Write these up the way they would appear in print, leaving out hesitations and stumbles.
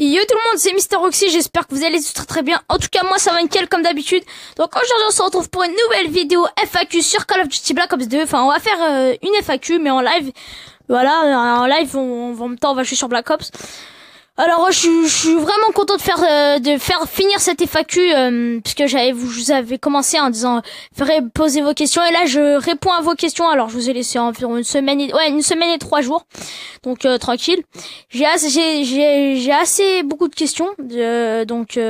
Yo tout le monde, c'est Mister Roxy, j'espère que vous allez tous très très bien. En tout cas, moi ça va nickel comme d'habitude. Donc aujourd'hui on se retrouve pour une nouvelle vidéo FAQ sur Call of Duty Black Ops 2. Enfin, on va faire une FAQ mais en live. Voilà, en live, en même temps on va jouer sur Black Ops. Alors je suis vraiment content de faire finir cette FAQ parce que je vous avais commencé en disant poser vos questions et là je réponds à vos questions. Alors je vous ai laissé environ une semaine et 3 jours. Donc tranquille. J'ai assez beaucoup de questions donc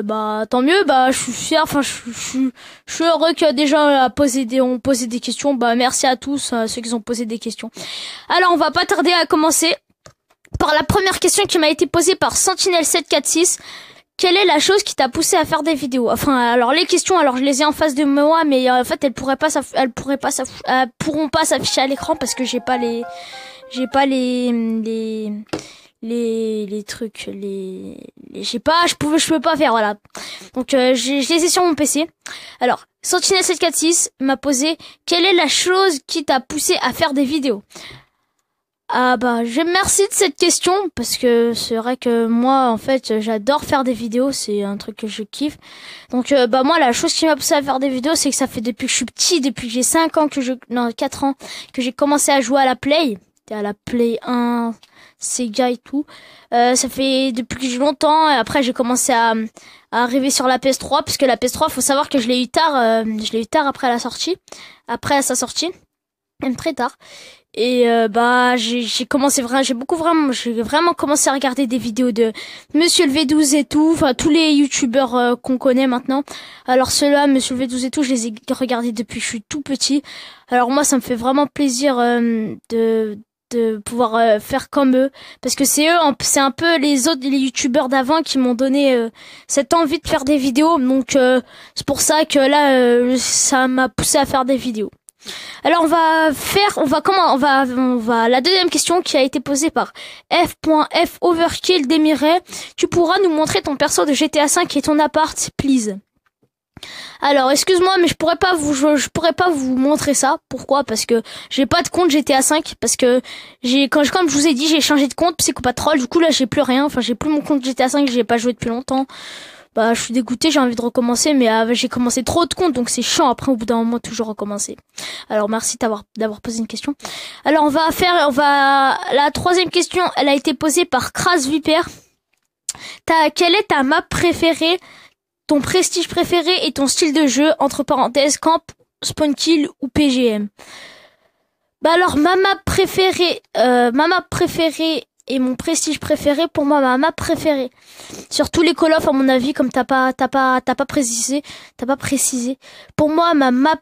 bah tant mieux, bah je suis fier, enfin je suis heureux que des gens ont posé des questions. Bah merci à tous ceux qui ont posé des questions. Alors on va pas tarder à commencer par la première question qui m'a été posée par Sentinelle746. Quelle est la chose qui t'a poussé à faire des vidéos? Enfin, alors les questions, alors je les ai en face de moi, mais en fait elles pourront pas s'afficher à l'écran parce que j'ai pas les trucs, je peux pas faire, voilà. Donc je les ai sur mon PC. Alors Sentinelle746 m'a posé: quelle est la chose qui t'a poussé à faire des vidéos? Ah bah je merci de cette question parce que c'est vrai que moi en fait j'adore faire des vidéos, c'est un truc que je kiffe. Donc bah moi la chose qui m'a poussé à faire des vidéos, c'est que ça fait depuis que je suis petit, depuis que j'ai 4 ans que j'ai commencé à jouer à la Play 1, Sega et tout. Ça fait depuis longtemps, et après j'ai commencé à arriver sur la PS3 parce que la PS3, faut savoir que je l'ai eu tard après sa sortie, même très tard. Et bah j'ai vraiment commencé à regarder des vidéos de Monsieur le V12 et tout, enfin tous les youtubeurs qu'on connaît maintenant. Alors ceux-là, Monsieur le V12 et tout, je les ai regardés depuis que je suis tout petit. Alors moi ça me fait vraiment plaisir de pouvoir faire comme eux, parce que c'est un peu les youtubeurs d'avant qui m'ont donné cette envie de faire des vidéos. Donc c'est pour ça que là ça m'a poussé à faire des vidéos. Alors la deuxième question qui a été posée par F.F. Overkill Demiret. Tu pourras nous montrer ton perso de GTA 5 et ton appart, please? Alors excuse-moi, mais je pourrais pas vous montrer ça. Pourquoi? Parce que j'ai pas de compte GTA 5, parce que comme je vous ai dit, j'ai changé de compte Psychopatrol. Du coup là j'ai plus rien, enfin j'ai plus mon compte GTA 5, j'ai pas joué depuis longtemps. Bah je suis dégoûté, j'ai envie de recommencer, mais j'ai commencé trop de comptes, donc c'est chiant après au bout d'un moment toujours recommencer. Alors merci d'avoir posé une question. Alors la troisième question, elle a été posée par Crass Viper. Quelle est ta map préférée, ton prestige préféré et ton style de jeu, entre parenthèses camp, spawn kill ou PGM? Bah alors ma map préférée et mon prestige préféré, pour moi ma map préférée sur tous les Call of, à mon avis, comme t'as pas précisé. Pour moi la map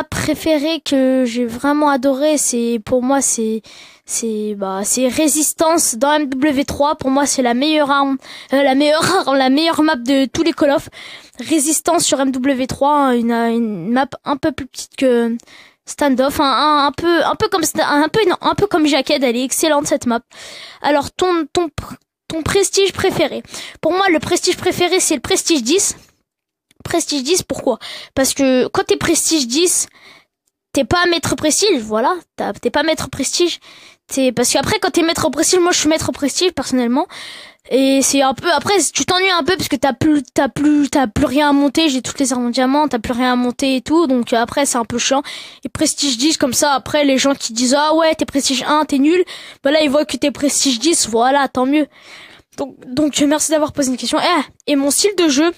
préférée que j'ai vraiment adorée, c'est Résistance dans MW3. Pour moi c'est la meilleure la meilleure map de tous les Call of. Résistance sur MW3, une map un peu plus petite que Standoff, un peu comme Jacked, elle est excellente cette map. Alors ton prestige préféré. Pour moi le prestige préféré c'est le prestige 10. Prestige 10, pourquoi? Parce que quand t'es prestige 10, t'es pas maître prestige, voilà, t'es pas maître prestige. Parce qu'après quand t'es maître prestige, moi je suis maître prestige personnellement. Et c'est un peu, après tu t'ennuies un peu parce que t'as plus rien à monter, j'ai toutes les armes en diamant, t'as plus rien à monter et tout, donc après c'est un peu chiant. Et prestige 10 comme ça, après les gens qui disent ah ouais t'es prestige 1, t'es nul, bah là ils voient que t'es prestige 10, voilà, tant mieux. Donc merci d'avoir posé une question. Et mon style de jeu,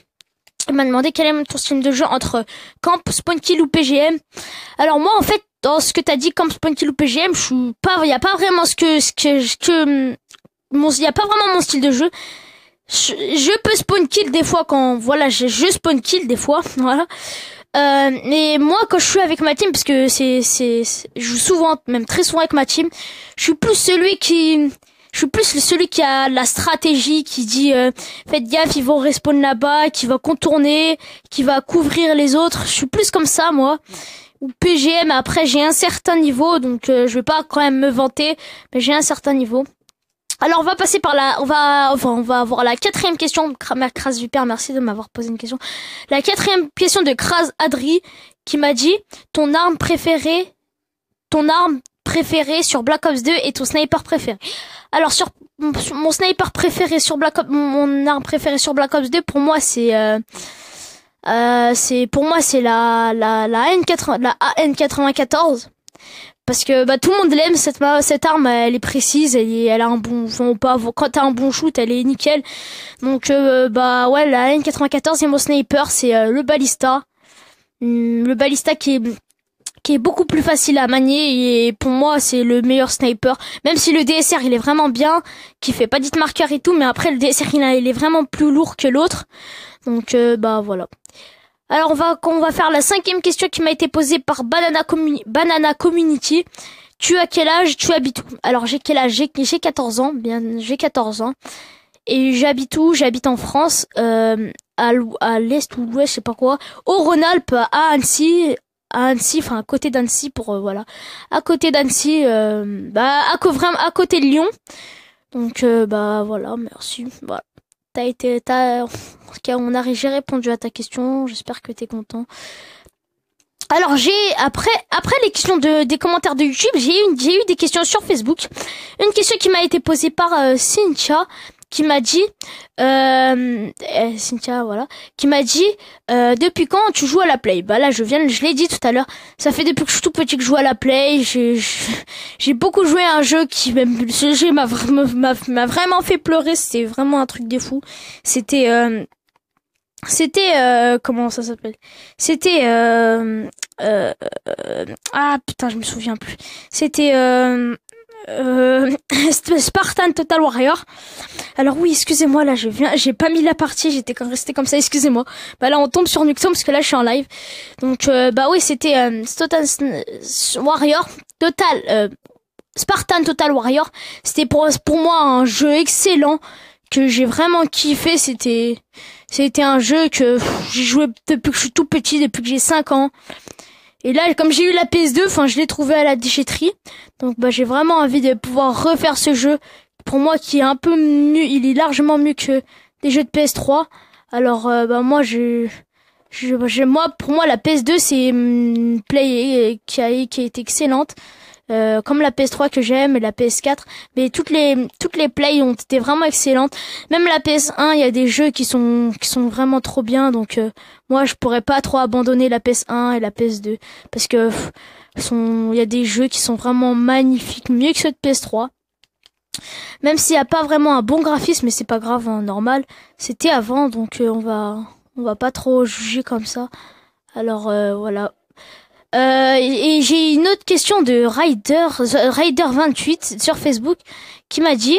il m'a demandé quel est ton style de jeu entre camp, spawn kill ou PGM. Alors moi en fait dans ce que t'as dit, camp, spawn kill ou PGM, y a pas vraiment y a pas vraiment mon style de jeu. Je peux spawn kill des fois quand, voilà, je spawn kill des fois, voilà. Mais moi, quand je suis avec ma team, parce que je joue souvent, même très souvent avec ma team, je suis plus celui qui a la stratégie, qui dit, faites gaffe, ils vont respawn là-bas, qui va contourner, qui va couvrir les autres. Je suis plus comme ça, moi. Ou PGM, après, j'ai un certain niveau, donc, je vais pas quand même me vanter, mais j'ai un certain niveau. Alors on va passer par on va avoir la quatrième question. Crass Viper, merci de m'avoir posé une question. La quatrième question de Crass Adri, qui m'a dit ton arme préféré sur Black Ops 2 et ton sniper préféré. Alors sur mon sniper préféré sur Black Ops, mon arme préférée sur Black Ops 2, pour moi c'est la AN80, la AN94. Parce que tout le monde l'aime, cette arme, elle est précise, elle a un bon, quand t'as un bon shoot, elle est nickel. Donc ouais, la N94 et mon sniper, c'est le balista. Le balista qui est beaucoup plus facile à manier, et pour moi c'est le meilleur sniper. Même si le DSR il est vraiment bien, qui fait pas d'hit marker et tout, mais après le DSR il est vraiment plus lourd que l'autre. Donc voilà. Alors on va faire la 5e question qui m'a été posée par Banana Community. Tu as quel âge? Tu habites où? Alors j'ai quel âge? J'ai 14 ans, j'ai 14 ans. Et j'habite où? J'habite en France, à l'est ou l'ouest, je sais pas quoi. Au Rhône-Alpes, à Annecy, enfin à côté d'Annecy voilà. À côté d'Annecy, vraiment à côté de Lyon. Donc voilà, merci. Voilà. J'ai répondu à ta question, j'espère que t'es content. Alors après les questions des commentaires de YouTube, j'ai eu des questions sur Facebook. Une question qui m'a été posée par Cynthia, qui m'a dit Cynthia, voilà, qui m'a dit depuis quand tu joues à la Play? Là je l'ai dit tout à l'heure, ça fait depuis que je suis tout petit que je joue à la Play. J'ai beaucoup joué à un jeu ce jeu m'a vraiment fait pleurer, c'était vraiment un truc de fou. C'était comment ça s'appelle? C'était ah putain, je me souviens plus. C'était Spartan Total Warrior. Alors oui, excusez-moi, là j'ai pas mis la partie, j'étais resté comme ça, excusez-moi. Là on tombe sur Nuketown parce que là je suis en live. Donc oui, c'était Total Warrior, Spartan Total Warrior. C'était pour moi un jeu excellent que j'ai vraiment kiffé. C'était un jeu que j'ai joué depuis que je suis tout petit, depuis que j'ai 5 ans. Et là, comme j'ai eu la PS2, je l'ai trouvé à la déchetterie. Donc j'ai vraiment envie de pouvoir refaire ce jeu. Pour moi, qui est un peu mieux, il est largement mieux que des jeux de PS3. Alors moi pour moi la PS2 c'est une Play qui a été excellente. Comme la PS3 que j'aime et la PS4, mais toutes les plays ont été vraiment excellentes. Même la PS1, il y a des jeux qui sont vraiment trop bien, donc moi je pourrais pas trop abandonner la PS1 et la PS2 parce que il y a des jeux qui sont vraiment magnifiques, mieux que ceux de PS3. Même s'il y a pas vraiment un bon graphisme, mais c'est pas grave, hein, normal. C'était avant, donc on va pas trop juger comme ça. Alors voilà. Et j'ai une autre question de Rider28 sur Facebook qui m'a dit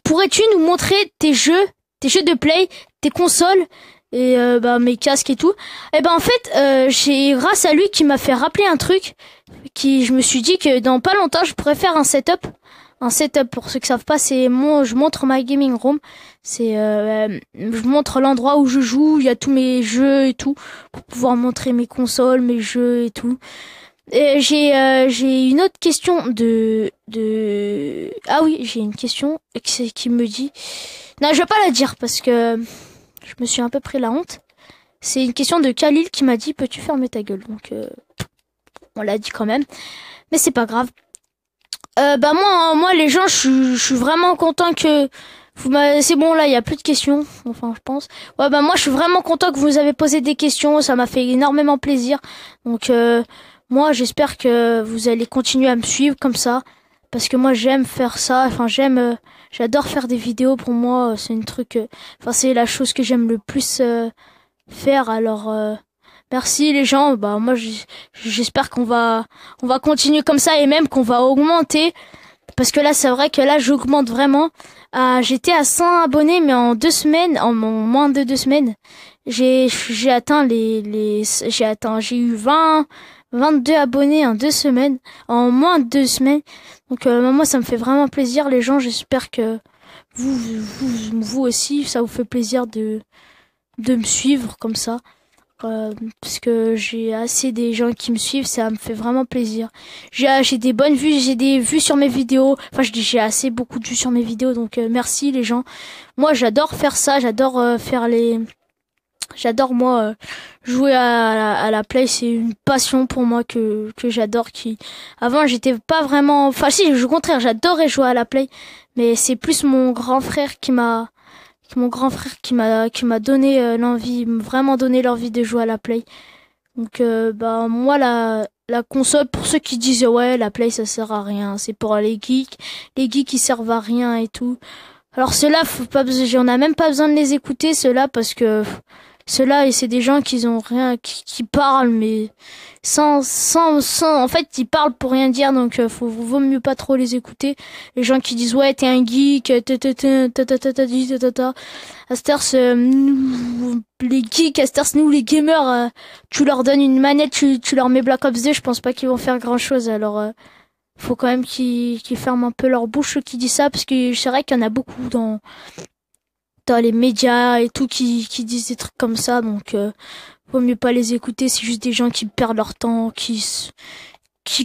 pourrais-tu nous montrer tes jeux de play, tes consoles et mes casques et tout. Et en fait j'ai grâce à lui qui m'a fait rappeler un truc je me suis dit que dans pas longtemps je pourrais faire un setup. Un setup, pour ceux qui savent pas, je montre ma gaming room. Je montre l'endroit où je joue, il y a tous mes jeux et tout, pour pouvoir montrer mes consoles, mes jeux et tout. Et j'ai une autre question ah oui, j'ai une question qui me dit, non, je vais pas la dire parce que je me suis un peu pris la honte. C'est une question de Khalil qui m'a dit, peux-tu fermer ta gueule? Donc, on l'a dit quand même. Mais c'est pas grave. Moi les gens, je suis vraiment content que c'est bon, là il y a plus de questions, enfin je pense. Ouais, moi je suis vraiment content que vous avez posé des questions, ça m'a fait énormément plaisir. Donc moi j'espère que vous allez continuer à me suivre comme ça parce que moi j'aime faire ça, j'adore faire des vidéos. Pour moi c'est c'est la chose que j'aime le plus faire. Alors merci les gens. Moi j'espère qu'on va continuer comme ça et même qu'on va augmenter parce que là c'est vrai que là j'augmente vraiment. J'étais à 100 abonnés mais en moins de 2 semaines, j'ai atteint j'ai eu 22 abonnés en 2 semaines, en moins de 2 semaines. Donc moi ça me fait vraiment plaisir les gens, j'espère que vous aussi ça vous fait plaisir de me suivre comme ça. Parce que j'ai assez des gens qui me suivent, ça me fait vraiment plaisir. J'ai des bonnes vues, j'ai des vues sur mes vidéos. J'ai assez beaucoup de vues sur mes vidéos, donc merci les gens. Moi, j'adore faire ça, j'adore faire J'adore moi jouer à la Play, c'est une passion pour moi que j'adore. Avant j'étais pas vraiment, enfin si, au contraire, j'adorais jouer à la Play, mais c'est plus mon grand frère qui m'a donné l'envie, vraiment donné l'envie de jouer à la Play. Donc bah moi la console, pour ceux qui disent ouais la Play ça sert à rien, c'est pour les geeks ils servent à rien et tout. Alors ceux-là, faut pas, on a même pas besoin de les écouter ceux-là parce que ceux-là, et c'est des gens qui ont rien, qui parlent, mais en fait, ils parlent pour rien dire, donc vaut mieux pas trop les écouter. Les gens qui disent ouais, t'es un geek, à cette heure, les geeks, à cette heure, nous les gamers, tu leur donnes une manette, tu leur mets Black Ops 2, je pense pas qu'ils vont faire grand-chose. Alors, faut quand même qu'ils ferment un peu leur bouche ceux qui disent ça, parce que c'est vrai qu'il y en a beaucoup dans les médias et tout qui disent des trucs comme ça, donc vaut mieux pas les écouter. C'est juste des gens qui perdent leur temps, qui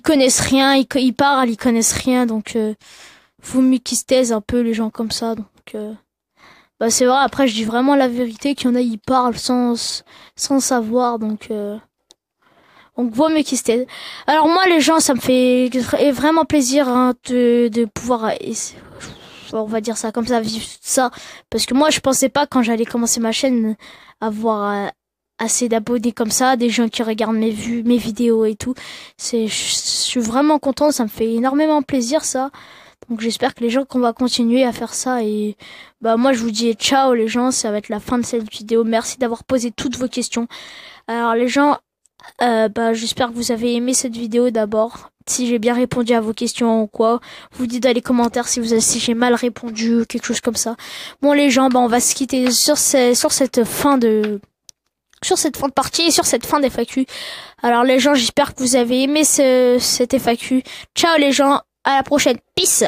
connaissent rien, ils parlent, ils connaissent rien, donc vaut mieux qu'ils se taisent un peu les gens comme ça. Donc bah c'est vrai, après je dis vraiment la vérité, qu'il y en a ils parlent sans savoir, donc vaut mieux qu'ils se taisent. Alors moi les gens, ça me fait vraiment plaisir hein, de pouvoir on va dire ça comme ça, vivre ça, parce que moi je pensais pas quand j'allais commencer ma chaîne avoir assez d'abonnés comme ça, des gens qui regardent mes vidéos et tout. Je suis vraiment content, ça me fait énormément plaisir ça. Donc j'espère que les gens qu'on va continuer à faire ça, et bah moi je vous dis ciao les gens, ça va être la fin de cette vidéo. Merci d'avoir posé toutes vos questions. Alors les gens, bah j'espère que vous avez aimé cette vidéo d'abord. Si j'ai bien répondu à vos questions ou quoi, vous dites dans les commentaires si j'ai mal répondu ou quelque chose comme ça. Bon les gens, bah on va se quitter sur cette fin de partie et sur cette fin d'FAQ. Alors les gens, j'espère que vous avez aimé cette FAQ. Ciao les gens, à la prochaine. Peace.